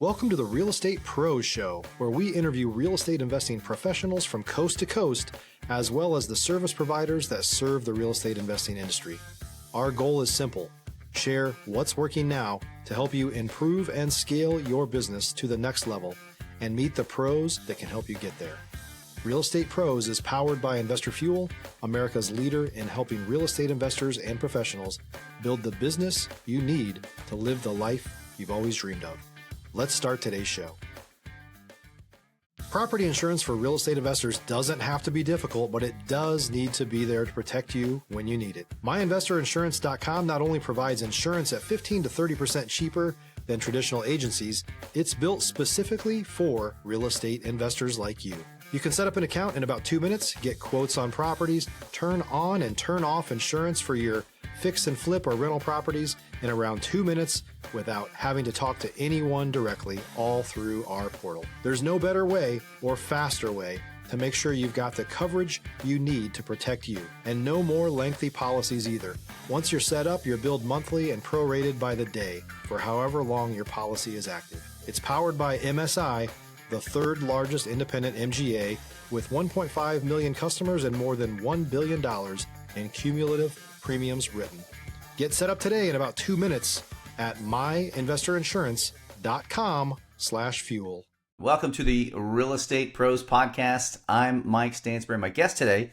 Welcome to the Real Estate Pros Show, where we interview real estate investing professionals from coast to coast, as well as the service providers that serve the real estate investing industry. Our goal is simple: share what's working now to help you improve and scale your business to the next level and meet the pros that can help you get there. Real Estate Pros is powered by Investor Fuel, America's leader in helping real estate investors and professionals build the business you need to live the life you've always dreamed of. Let's start today's show. Property insurance for real estate investors doesn't have to be difficult, but it does need to be there to protect you when you need it. MyInvestorInsurance.com not only provides insurance at 15 to 30% cheaper than traditional agencies, it's built specifically for real estate investors like you. You can set up an account in about 2 minutes, get quotes on properties, turn on and turn off insurance for your fix and flip or rental properties in around 2 minutes without having to talk to anyone directly, all through our portal. There's no better way or faster way to make sure you've got the coverage you need to protect you, and no more lengthy policies either. Once you're set up, you're billed monthly and prorated by the day for however long your policy is active. It's powered by MSI, the third largest independent MGA, with 1.5 million customers and more than $1 billion in cumulative premiums written. Get set up today in about 2 minutes at myinvestorinsurance.com/fuel. Welcome to the Real Estate Pros Podcast. I'm Mike Stansbury. My guest today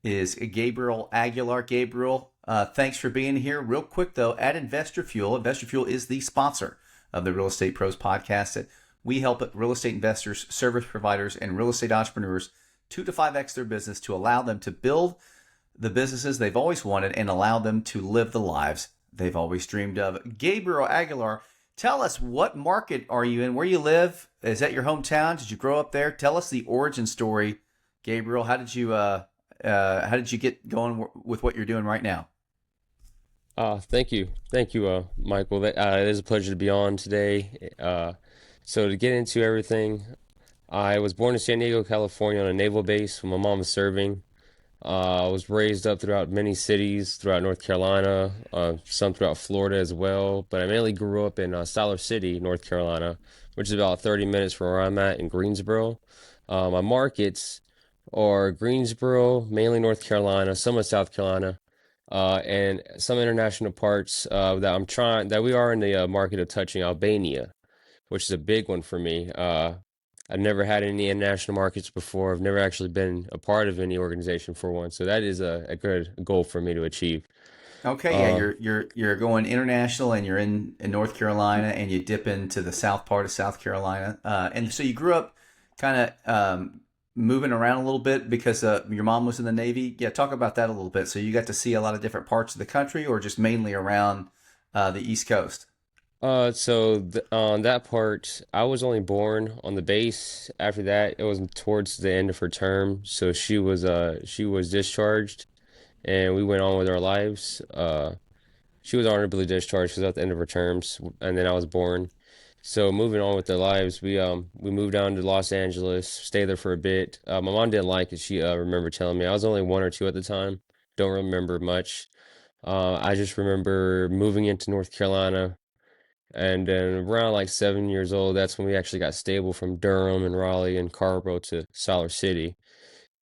is Gabriel Aguilar. Gabriel, thanks for being here. Real quick though, at Investor Fuel is the sponsor of the Real Estate Pros Podcast. We help real estate investors, service providers, and real estate entrepreneurs 2 to 5x their business to allow them to build the businesses they've always wanted and allow them to live the lives they've always dreamed of. Gabriel Aguilar, tell us, what market are you in? Where you live? Is that your hometown? Did you grow up there? Tell us the origin story, Gabriel. How did you get going with what you're doing right now? Thank you, Michael. It is a pleasure to be on today. So to get into everything, I was born in San Diego, California, on a naval base when my mom was serving. I was raised up throughout many cities throughout North Carolina, some throughout Florida as well, but I mainly grew up in Siler City, North Carolina, which is about 30 minutes from where I'm at in Greensboro. My markets are Greensboro, mainly North Carolina, some of South Carolina, and some international parts that we are in the market of touching Albania, which is a big one for me. I've never had any international markets before. I've never actually been a part of any organization for one. So that is a good goal for me to achieve. Okay, yeah, you're going international, and you're in North Carolina, and you dip into the south part of South Carolina. And so you grew up kind of moving around a little bit because your mom was in the Navy. Yeah, talk about that a little bit. So you got to see a lot of different parts of the country, or just mainly around the East Coast? On that part, I was only born on the base. After that, it was towards the end of her term, so she was discharged, and we went on with our lives. She was honorably discharged. She was at the end of her terms, and then I was born. So moving on with their lives, we moved down to Los Angeles, stayed there for a bit. My mom didn't like it. She remembered telling me I was only 1 or 2 at the time. Don't remember much. I just remember moving into North Carolina. And then around like 7 years old, that's when we actually got stable from Durham and Raleigh and Carrboro to Siler City.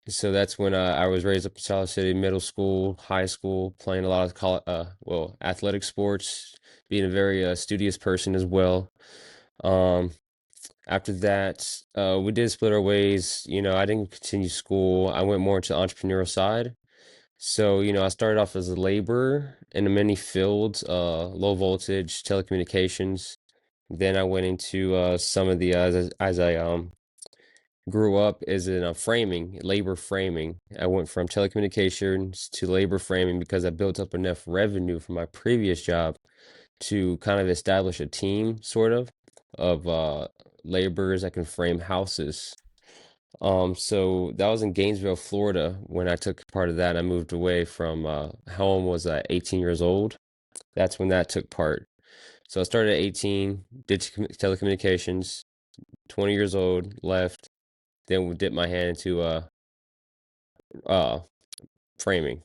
So that's when I was raised up in Siler City, middle school, high school, playing a lot of athletic sports, being a very studious person as well. Um, After that, we did split our ways. I didn't continue school. I went more into the entrepreneurial side. So, I started off as a laborer in many fields, low voltage, telecommunications. Then I went into some of the, as I grew up, as in labor framing. I went from telecommunications to labor framing because I built up enough revenue from my previous job to kind of establish a team, sort of laborers that can frame houses. So that was in Gainesville, Florida. When I took part of that, I moved away from home, was 18 years old. That's when that took part. So I started at 18, did telecommunications, 20 years old, left, then dipped my hand into uh framing.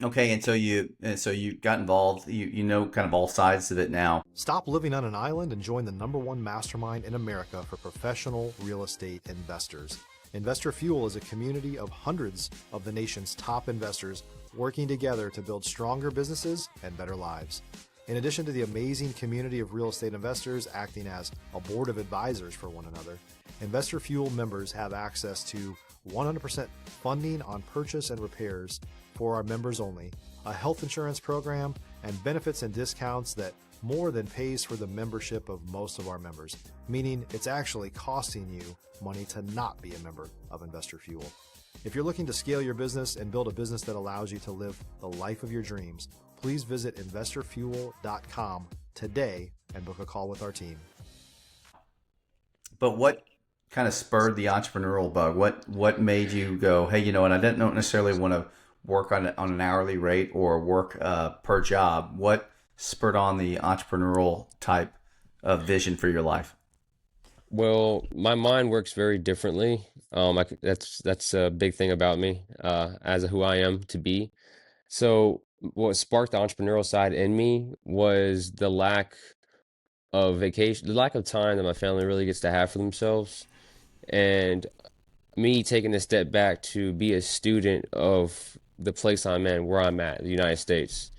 Okay, and so you got involved. You know kind of all sides of it now. Stop living on an island and join the #1 mastermind in America for professional real estate investors. Investor Fuel is a community of hundreds of the nation's top investors working together to build stronger businesses and better lives. In addition to the amazing community of real estate investors acting as a board of advisors for one another, Investor Fuel members have access to 100% funding on purchase and repairs for our members only, a health insurance program, and benefits and discounts that more than pays for the membership of most of our members, meaning it's actually costing you money to not be a member of Investor Fuel. If you're looking to scale your business and build a business that allows you to live the life of your dreams, please visit investorfuel.com today and book a call with our team. But what kind of spurred the entrepreneurial bug? What made you go, hey, you know what? I don't necessarily want to work on an hourly rate or work per job. What spurred on the entrepreneurial type of vision for your life? Well, my mind works very differently. That's a big thing about me, as who I am to be. So what sparked the entrepreneurial side in me was the lack of vacation, the lack of time that my family really gets to have for themselves, and me taking a step back to be a student of the place I'm in, where I'm at, the United States.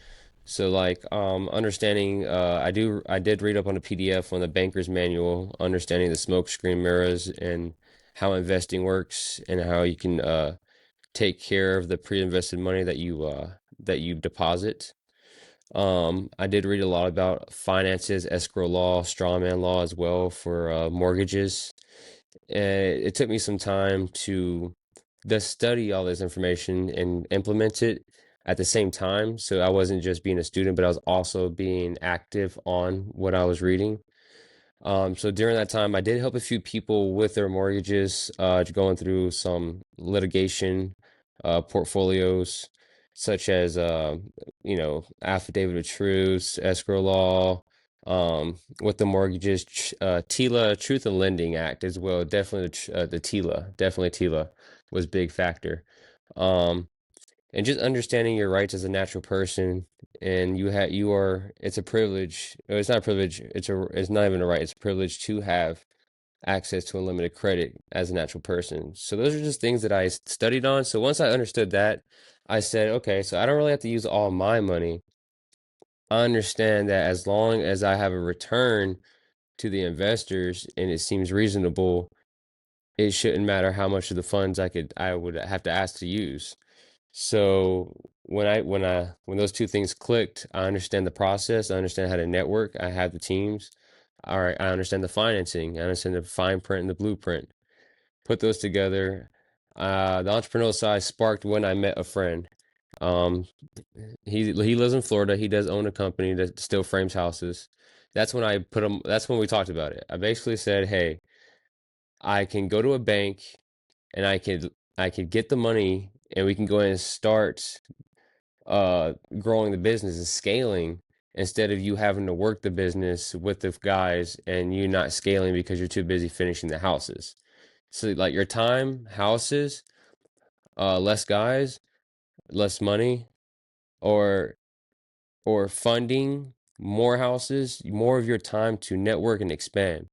So like understanding I did read up on the PDF on the banker's manual, understanding the smoke screen mirrors and how investing works and how you can take care of the pre-invested money that you deposit. I did read a lot about finances, escrow law, strawman law as well for mortgages. And it took me some time to just study all this information and implement it at the same time. So I wasn't just being a student, but I was also being active on what I was reading. So during that time, I did help a few people with their mortgages, going through some litigation portfolios, such as affidavit of truth, escrow law, with the mortgages, TILA, Truth in Lending Act as well. Definitely the TILA, definitely TILA was big factor. Um, and just understanding your rights as a natural person, and you are it's a privilege, it's not a privilege, it's not even a right, it's a privilege to have access to unlimited credit as a natural person. So those are just things that I studied on. So once I understood that, I said, okay, so I don't really have to use all my money. I understand that as long as I have a return to the investors and it seems reasonable, it shouldn't matter how much of the funds I would have to ask to use. So when those two things clicked, I understand the process, I understand how to network, I have the teams. All right, I understand the financing, I understand the fine print and the blueprint. Put those together. The entrepreneurial side sparked when I met a friend. Um, he lives in Florida. He does own a company that still frames houses. That's when I put him. That's when we talked about it. I basically said, "Hey, I can go to a bank and I could get the money and we can go ahead and start growing the business and scaling instead of you having to work the business with the guys and you not scaling because you're too busy finishing the houses. So like your time, houses, less guys, less money, or funding more houses, more of your time to network and expand.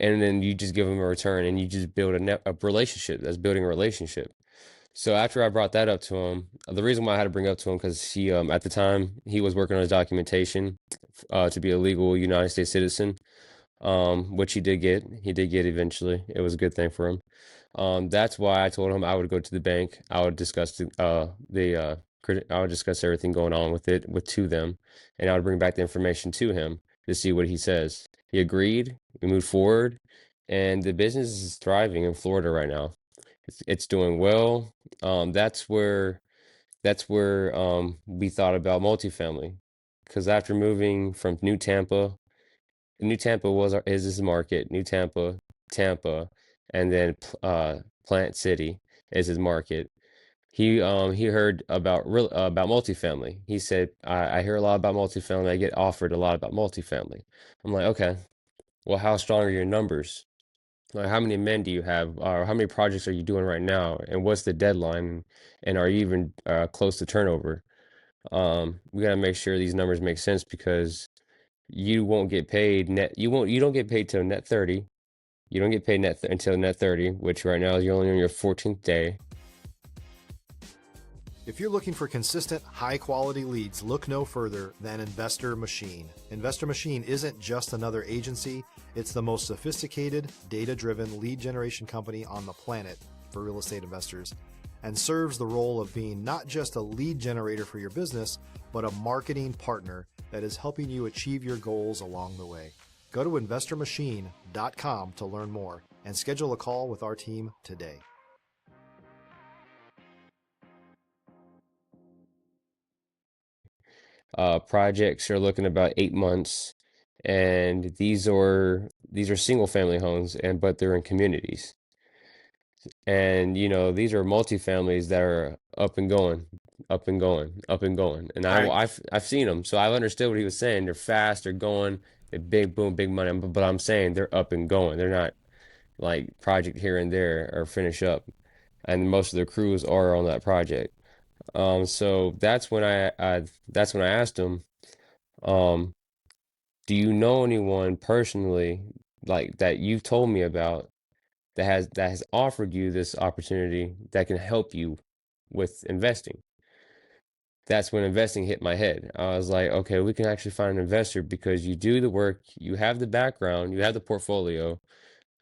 And then you just give them a return and you just build a relationship. That's building a relationship. So after I brought that up to him, the reason why I had to bring it up to him because he at the time he was working on his documentation to be a legal United States citizen, which he did get. He did get eventually. It was a good thing for him. That's why I told him I would go to the bank. I would discuss I would discuss everything going on with it with to them, and I would bring back the information to him to see what he says. He agreed. We moved forward, and the business is thriving in Florida right now. It's doing well. That's where we thought about multifamily, because after moving from New Tampa is his market. New Tampa, Tampa, and then Plant City is his market. He heard about multifamily. He said, I hear a lot about multifamily. I get offered a lot about multifamily. I'm like, okay, well, how strong are your numbers? Like, how many men do you have? Or how many projects are you doing right now? And what's the deadline? And are you even close to turnover? We got to make sure these numbers make sense because you won't get paid net. You don't get paid till net 30. You don't get paid until net 30, which right now is you're only on your 14th day. If you're looking for consistent, high-quality leads, look no further than Investor Machine. Investor Machine isn't just another agency. It's the most sophisticated, data-driven lead generation company on the planet for real estate investors, and serves the role of being not just a lead generator for your business, but a marketing partner that is helping you achieve your goals along the way. Go to investormachine.com to learn more and schedule a call with our team today. Projects are looking about 8 months, and these are single family homes, and but they're in communities. And these are multifamilies that are up and going, up and going, up and going. And All right. I've seen them, so I've understood what he was saying. They're fast, they're going, they big boom, big money. But I'm saying they're up and going. They're not like project here and there or finish up. And most of the crews are on that project. So that's when I asked him, um, do you know anyone personally like that you've told me about that has offered you this opportunity that can help you with investing? That's when investing hit my head. I was like, okay, we can actually find an investor because you do the work, you have the background, you have the portfolio,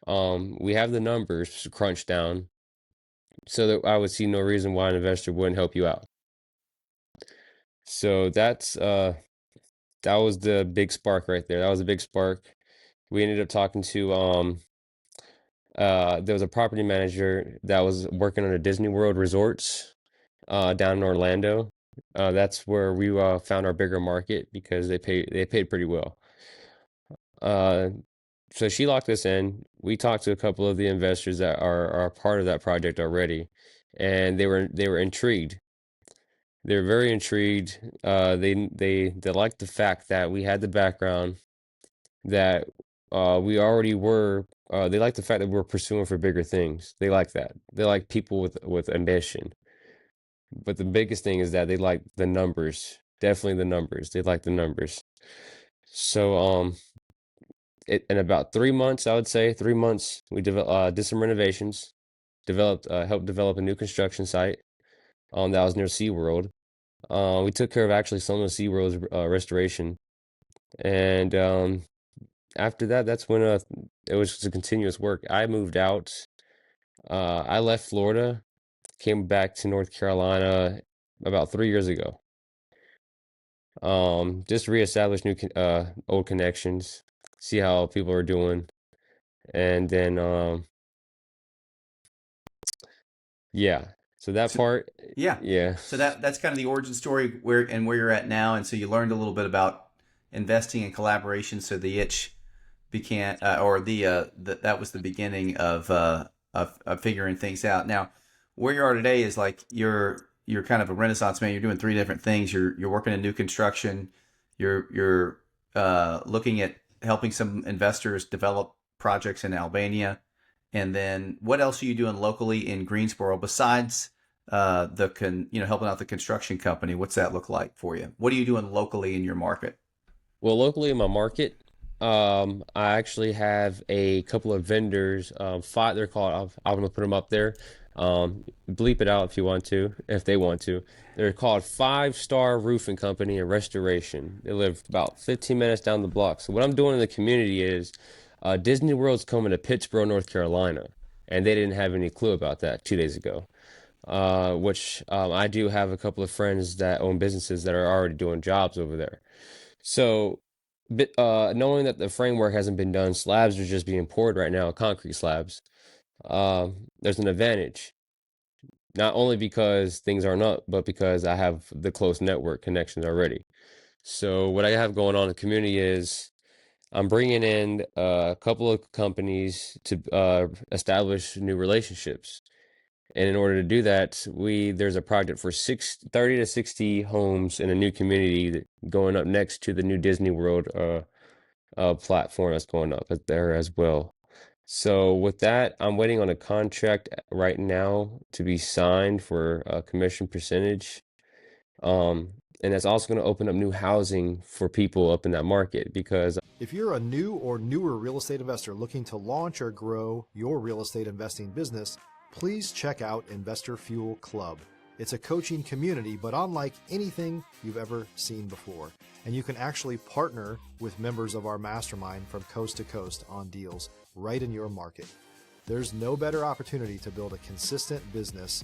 we have the numbers crunched down, so that I would see no reason why an investor wouldn't help you out. So that was the big spark right there. That was a big spark. We ended up talking to there was a property manager that was working on a Disney World resorts down in Orlando. That's where we found our bigger market because they paid pretty well. Uh, so she locked us in. We talked to a couple of the investors that are part of that project already, and they were intrigued. They're very intrigued. They liked the fact that we had the background, that we already were. They like the fact that we're pursuing for bigger things. They like that. They like people with ambition. But the biggest thing is that they like the numbers. Definitely the numbers. They like the numbers. So in about 3 months, I would say 3 months, we did some renovations, helped develop a new construction site. That was near SeaWorld. We took care of actually some of SeaWorld's restoration, and after that, that's when it was just a continuous work. I moved out. I left Florida, came back to North Carolina about 3 years ago. Just reestablish old connections, see how people are doing, and then yeah. So that So, part, yeah. yeah. So that's kind of the origin story where you're at now, and so you learned a little bit about investing in collaboration. So the itch began, or that was the beginning of figuring things out. Now, where you are today is like you're kind of a renaissance man. You're doing three different things. You're working in new construction. You're looking at helping some investors develop projects in Albania, and then what else are you doing locally in Greensboro besides helping out the construction company? What's that look like for you? What are you doing locally in your market? Well, locally in my market, I actually have a couple of vendors. Five, they're called. I'm gonna put them up there. Bleep it out if you want to, if they want to. They're called Five Star Roofing Company and Restoration. They live about 15 minutes down the block. So what I'm doing in the community is, Disney World's coming to Pittsboro, North Carolina, and they didn't have any clue about that 2 days ago. Which I do have a couple of friends that own businesses that are already doing jobs over there. So, knowing that the framework hasn't been done, slabs are just being poured right now, concrete slabs. There's an advantage, not only because things aren't up, but because I have the close network connections already. So, what I have going on in the community is I'm bringing in a couple of companies to establish new relationships. And in order to do that, there's a project for 30 to 60 homes in a new community going up next to the new Disney World platform that's going up there as well. So with that, I'm waiting on a contract right now to be signed for a commission percentage. Um, and that's also going to open up new housing for people up in that market because If you're a new or newer real estate investor looking to launch or grow your real estate investing business, please check out Investor Fuel Club. It's a coaching community, but unlike anything you've ever seen before. And you can actually partner with members of our mastermind from coast to coast on deals right in your market. There's no better opportunity to build a consistent business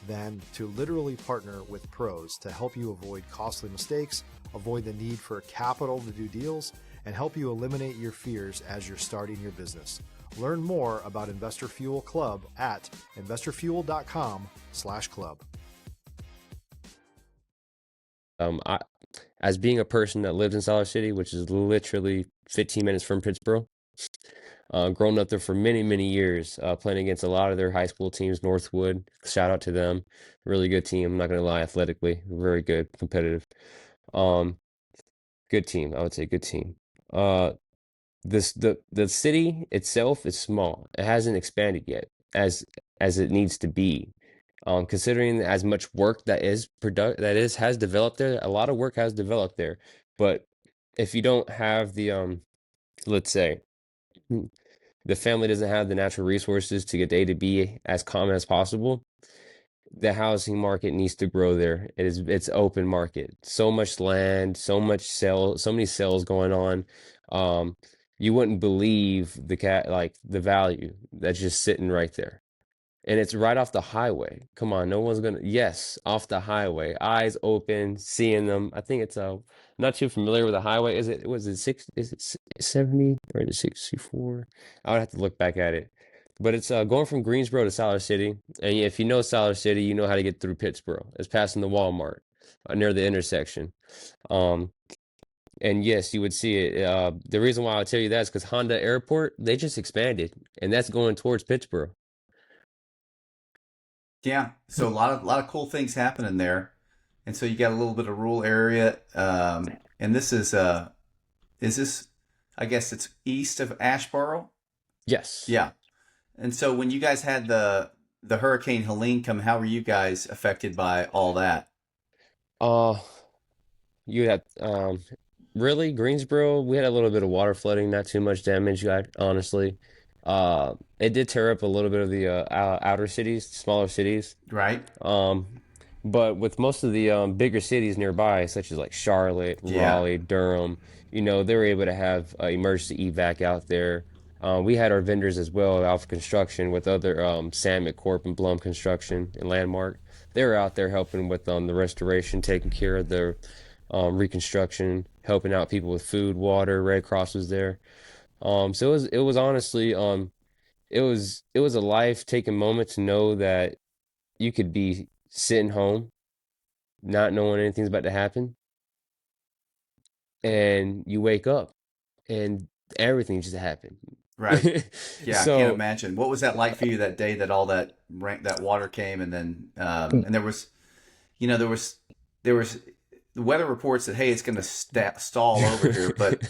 than to literally partner with pros to help you avoid costly mistakes, avoid the need for capital to do deals, and help you eliminate your fears as you're starting your business. Learn more about Investor Fuel Club at investorfuel.com/club. I, as being a person that lives in Siler City, which is literally 15 minutes from Pittsburgh, grown up there for many, many years, playing against a lot of their high school teams. Northwood, shout out to them. Really good team. I'm not going to lie, athletically, very good, competitive. Um, Good team. I would say good team. Uh, the city itself is small. It hasn't expanded yet as it needs to be. Considering as much work has developed there, a lot of work has developed there. But if you don't have let's say the family doesn't have the natural resources to get to A to B as common as possible, the housing market needs to grow there. It's open market. So much land, so many sales going on. Um, you wouldn't believe the value that's just sitting right there. And it's right off the highway. Come on, no one's gonna. Yes, off the highway, eyes open, seeing them. I think it's not too familiar with the highway. Was it six? Is it 70 or is it 64? I would have to look back at it. But it's going from Greensboro to Siler City. And if you know Siler City, you know how to get through Pittsboro. It's passing the Walmart near the intersection. Um, and yes, you would see it. The reason why I tell you that is because Honda Airport, they just expanded, and that's going towards Pittsboro. Yeah. So a lot of cool things happening there, and so you got a little bit of rural area. And this is this? I guess it's east of Asheboro. Yes. Yeah. And so when you guys had the Hurricane Helene come, how were you guys affected by all that? Uh, you had really Greensboro, we had a little bit of water flooding, not too much damage, honestly. It did tear up a little bit of the outer cities, smaller cities. Right? Um, but with most of the bigger cities nearby, such as like Charlotte, Yeah. Raleigh, Durham, they were able to have emergency evac out there. We had our vendors as well, Alpha Construction, with other Sam McCorp and Blum Construction and Landmark. They were out there helping with the restoration, taking care of the reconstruction, helping out people with food, water. Red Cross was there. So it was honestly it was a life-taking moment to know that you could be sitting home, not knowing anything's about to happen, and you wake up and everything just happened. Right. Yeah, I can't So, imagine. What was that like for you that day that all that water came, and then and there was the weather report said, hey, it's going to stall over here, but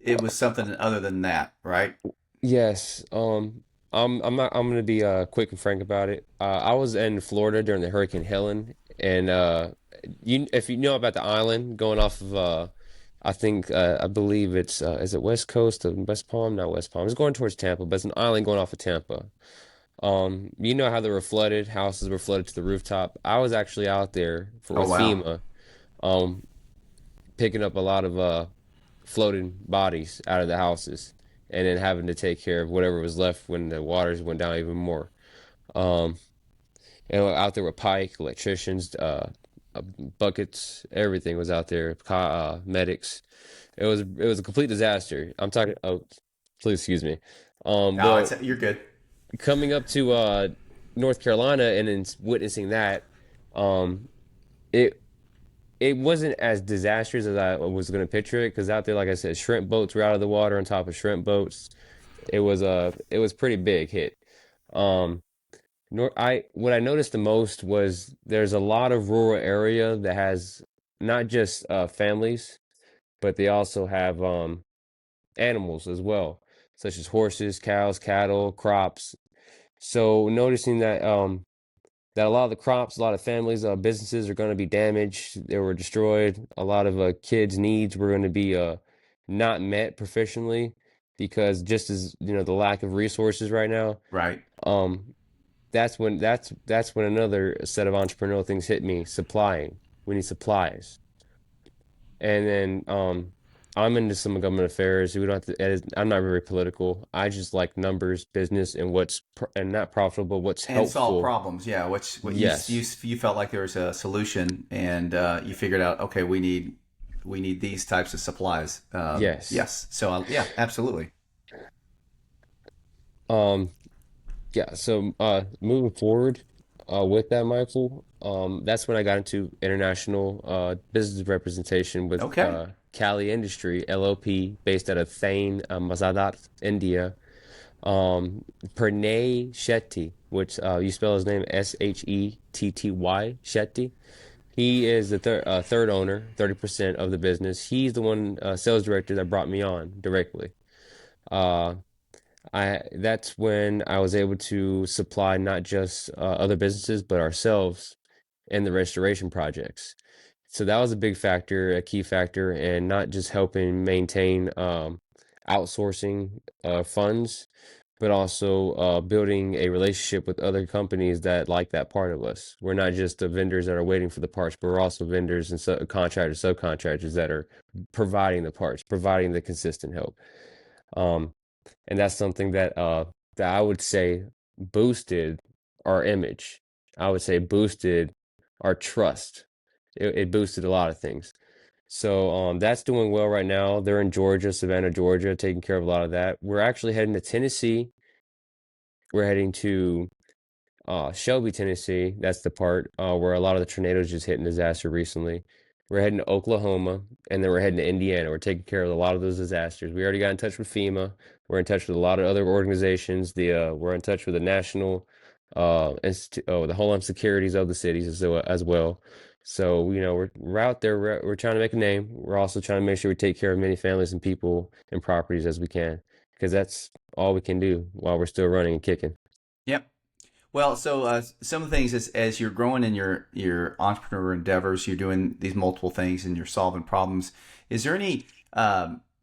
it was something other than that, right? yes, I'm gonna be quick and frank about it. I was in Florida during the Hurricane Helene, and if you know about the island going off of I believe it's is it West Coast of West Palm? Not West Palm. It's going towards Tampa, but it's an island going off of Tampa. You know how they were flooded, houses were flooded to the rooftop. I was actually out there Oh with wow. FEMA, um, picking up a lot of floating bodies out of the houses, and then having to take care of whatever was left when the waters went down even more. Um, and we're out there with pike, electricians, buckets, everything was out there. Medics. It was a complete disaster. I'm talking. Oh, please excuse me. No, But you're good. coming up to North Carolina and then witnessing that, um, it it wasn't as disastrous as I was going to picture it because out there, like I said, shrimp boats were out of the water on top of shrimp boats. It was pretty big hit. Um, what I noticed the most was there's a lot of rural area that has not just families, but they also have animals as well. such as horses, cows, cattle, crops. So noticing that a lot of the crops, a lot of families, businesses are going to be damaged. They were destroyed. A lot of kids' needs were going to be not met professionally because just as the lack of resources right now. Right. Um, that's when another set of entrepreneurial things hit me. Supplying. We need supplies. And then I'm into some government affairs. We don't have to, I'm not very political. I just like numbers, business, and and not profitable, what's And solve helpful. problems. Yeah. What Yes. you felt like there was a solution, and you figured out, okay, we need these types of supplies. Yes. Yes. So yeah, absolutely. Um, yeah, so moving forward with that, Michael, that's when I got into international business representation with Okay. Cali Industry LLP, based out of Thane, Mazadat, India. Pranay Shetty, which you spell his name Shetty, Shetty. He is the third owner, 30% of the business. He's the one sales director that brought me on directly. Uh, I That's when I was able to supply not just other businesses but ourselves in the restoration projects. So that was a big factor, a key factor, and not just helping maintain outsourcing funds, but also building a relationship with other companies that like that part of us. We're not just the vendors that are waiting for the parts, but we're also vendors and contractors, subcontractors that are providing the parts, providing the consistent help. Um, and that's something that I would say boosted our image. I would say boosted our trust. It boosted a lot of things. So that's doing well right now. They're in Georgia, Savannah, Georgia, taking care of a lot of that. We're actually heading to Tennessee. We're heading to Shelby, Tennessee. That's the part where a lot of the tornadoes just hit in disaster recently. We're heading to Oklahoma, and then we're heading to Indiana. We're taking care of a lot of those disasters. We already got in touch with FEMA. We're in touch with a lot of other organizations. We're in touch with the national the Homeland Securities of the cities as well. So we're out there. We're trying to make a name. We're also trying to make sure we take care of many families and people and properties as we can, because that's all we can do while we're still running and kicking. Yep. Well, so some of the things as you're growing in your entrepreneur endeavors, you're doing these multiple things and you're solving problems. Is there any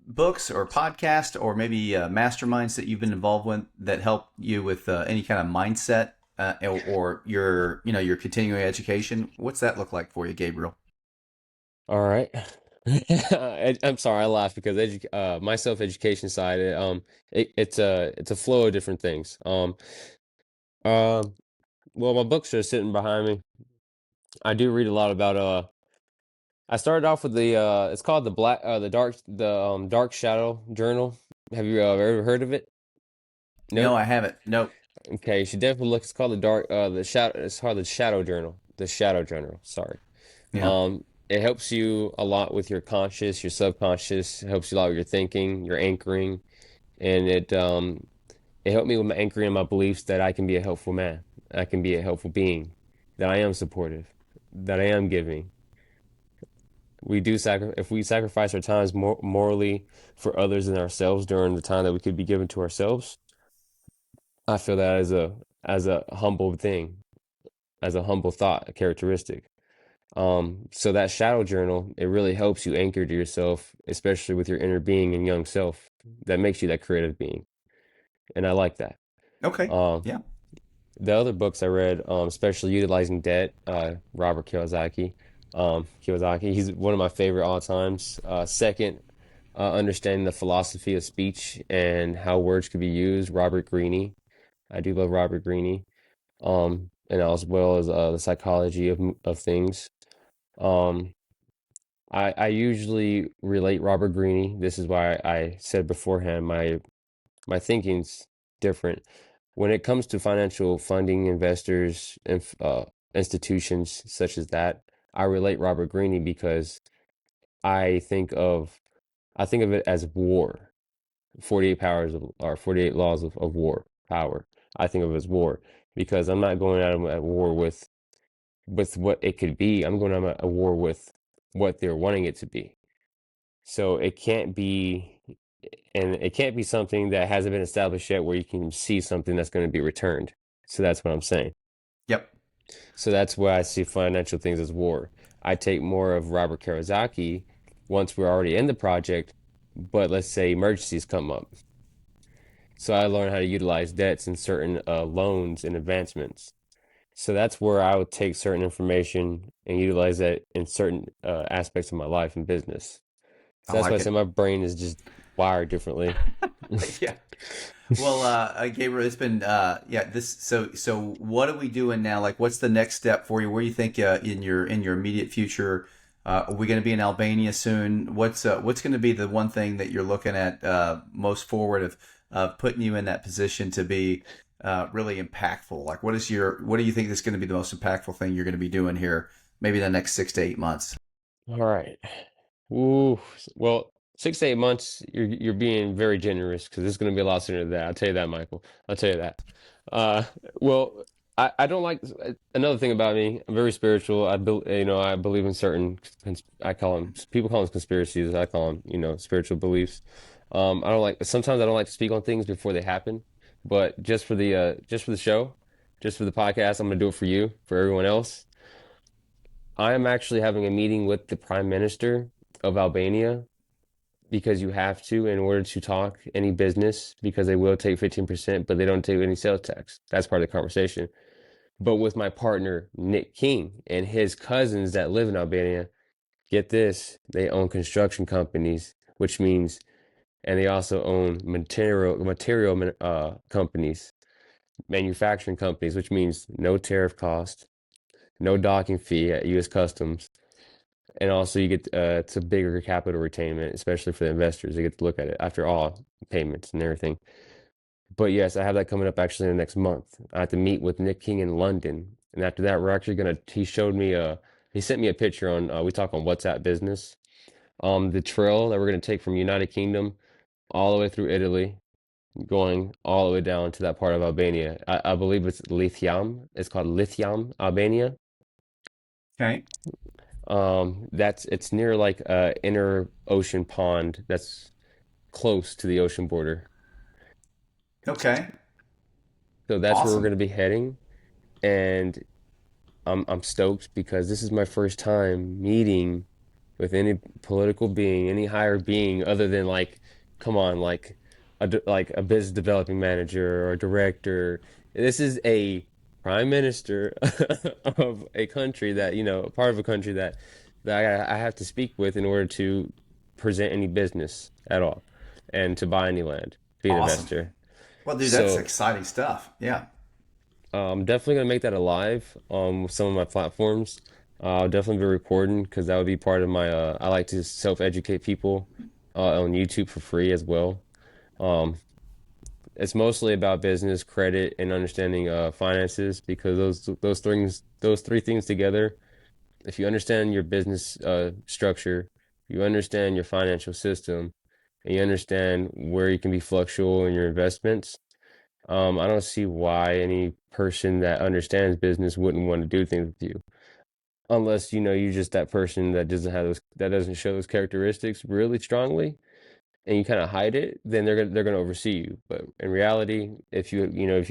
books or podcasts or maybe masterminds that you've been involved with that help you with any kind of mindset or your your continuing education? What's that look like for you, Gabriel? All right. I'm sorry, I laugh because my self-education side, it's a flow of different things. Um, well, my books are sitting behind me. I do read a lot about I started off with it's called the Dark Shadow Journal. Have you ever heard of it? No, Nope. I haven't. Nope. Okay, you should definitely look. It's called the Shadow. It's called the Shadow Journal. The Shadow Journal. Sorry. Yeah. It helps you a lot with your conscious, your subconscious. It helps you a lot with your thinking, your anchoring, and it helped me with my anchoring and my beliefs that I can be a helpful man, I can be a helpful being, that I am supportive, that I am giving. If we sacrifice our times morally for others than ourselves during the time that we could be given to ourselves. I feel that as a humble thing, as a humble thought, a characteristic. So that shadow journal, it really helps you anchor to yourself, especially with your inner being and young self. That makes you that creative being, and I like that. Okay. Um, Yeah. the other books I read, especially Utilizing Debt, Robert Kiyosaki. Kiyosaki, he's one of my favorite all times. Second, Understanding the Philosophy of Speech and How Words Could Be Used, Robert Greene. I do love Robert Greene. And as well as the psychology of things. Um, I usually relate Robert Greene. This is why I said beforehand my thinking's different. When it comes to financial funding, investors, and institutions such as that, I relate Robert Greene because I think of I think of it as war, 48 powers of, or 48 laws of war, power. I think of it as war because I'm not going at war with what it could be. I'm going at a war with what they're wanting it to be. So it can't be and it can't be something that hasn't been established yet where you can see something that's going to be returned. So that's what I'm saying. Yep. So that's why I see financial things as war. I take more of Robert Kiyosaki once we're already in the project, but let's say emergencies come up. So I learned how to utilize debts and certain loans and advancements. So that's where I would take certain information and utilize that in certain aspects of my life and business. I So that's why I like say it. my brain is just wired differently. Yeah. Well, Gabriel, it's been yeah. So what are we doing now? Like, what's the next step for you? Where do you think in your immediate future? Are we going to be in Albania soon? What's going to be the one thing that you're looking at most forward of putting you in that position to be really impactful? Like, what do you think is going to be the most impactful thing you're going to be doing here? Maybe the next 6 to 8 months. All right. Ooh, well, 6 to 8 months, you're being very generous because it's going to be a lot sooner than that. I'll tell you that, Michael. I'll tell you that. Uh, well, I don't like another thing about me. I'm very spiritual. I believe in certain I call them people call them conspiracies. I call them spiritual beliefs. I don't like sometimes I don't like to speak on things before they happen, but just for the show, just for the podcast, I'm gonna do it for you, for everyone else. I am actually having a meeting with the Prime Minister of Albania because you have to in order to talk any business because they will take 15%, but they don't take any sales tax. That's part of the conversation. But with my partner, Nick King, and his cousins that live in Albania, get this, they own construction companies, which means, and they also own material companies, manufacturing companies, which means no tariff cost, no docking fee at U.S. Customs. And also, you get it's a bigger capital retainment, especially for the investors. They get to look at it after all payments and everything. But yes, I have that coming up actually in the next month. I have to meet with Nick King in London, and after that, we're actually gonna. He sent me a picture on. We talk on WhatsApp Business. The trail that we're gonna take from United Kingdom all the way through Italy, going all the way down to that part of Albania. I believe it's Lithium. It's called Lithium, Albania. Okay. That's it's near like inner ocean pond that's close to the ocean border. Okay. So that's where we're Awesome. going to be heading, and I'm stoked because this is my first time meeting with any political being, any higher being other than like, come on, like like a business developing manager or a director. This is a prime minister of a country that, part of a country that I have to speak with in order to present any business at all and to buy any land, be an Awesome. investor. Well, dude, that's So exciting stuff. Yeah. I'm definitely gonna make that alive with some of my platforms. I'll definitely be recording because that would be part of my. I like to self-educate people on YouTube for free as well. Um, it's mostly about business, credit, and understanding finances because those three things together. If you understand your business structure, you understand your financial system, and you understand where you can be fluctual in your investments. I don't see why any person that understands business wouldn't want to do things with you. Unless, you're just that person that doesn't show those characteristics really strongly and you kind of hide it, then they're gonna oversee you. But in reality, if you have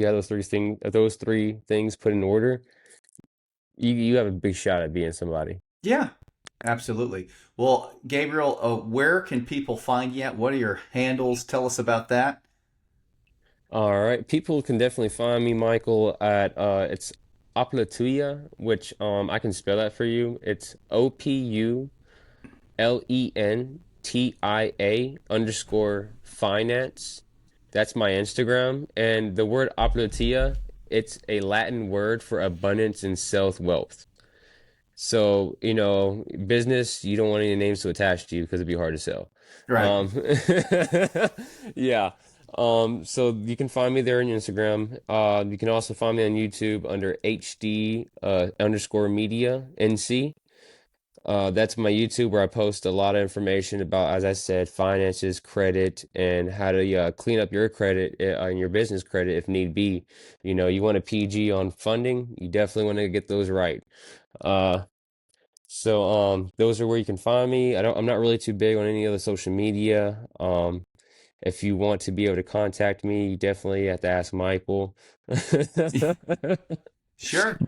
those three things put in order, you have a big shot at being somebody. Yeah. Absolutely. Well, Gabriel, where can people find you at? What are your handles? Tell us about that. All right. People can definitely find me, Michael, at it's Oplatuya, which I can spell that for you. It's OPULENTIA_finance. That's my Instagram. And the word Oplatia, it's a Latin word for abundance and self wealth. So, business, you don't want any names to attach to you because it'd be hard to sell. Right. Um, yeah. So you can find me there on Instagram. You can also find me on YouTube under HD underscore media NC. That's my YouTube where I post a lot of information about, as I said, finances, credit, and how to clean up your credit and your business credit if need be. You want a PG on funding, you definitely want to get those right. Uh, so those are where you can find me. I'm not really too big on any other social media. if you want to be able to contact me, you definitely have to ask Michael. Sure.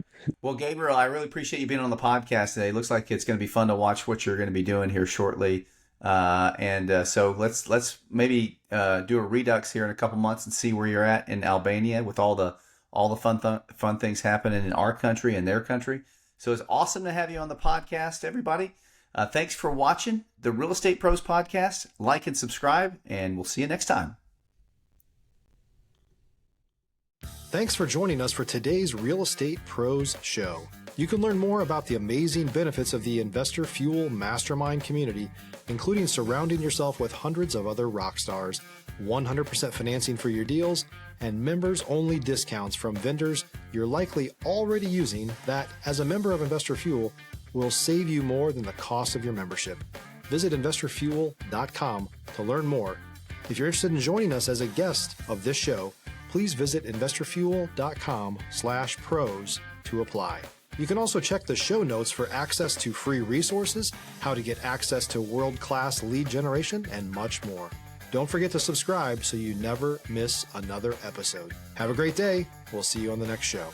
Well, Gabriel, I really appreciate you being on the podcast today. It looks like it's going to be fun to watch what you're going to be doing here shortly. So let's maybe do a redux here in a couple months and see where you're at in Albania with all the fun things happening in our country and their country. So it's awesome to have you on the podcast, everybody. Thanks for watching the Real Estate Pros podcast. Like and subscribe, and we'll see you next time. Thanks for joining us for today's Real Estate Pros show. You can learn more about the amazing benefits of the Investor Fuel Mastermind community, including surrounding yourself with hundreds of other rock stars, 100% financing for your deals, and members-only discounts from vendors you're likely already using that, as a member of Investor Fuel, will save you more than the cost of your membership. Visit investorfuel.com to learn more. If you're interested in joining us as a guest of this show, please visit investorfuel.com/pros to apply. You can also check the show notes for access to free resources, how to get access to world-class lead generation, and much more. Don't forget to subscribe so you never miss another episode. Have a great day. We'll see you on the next show.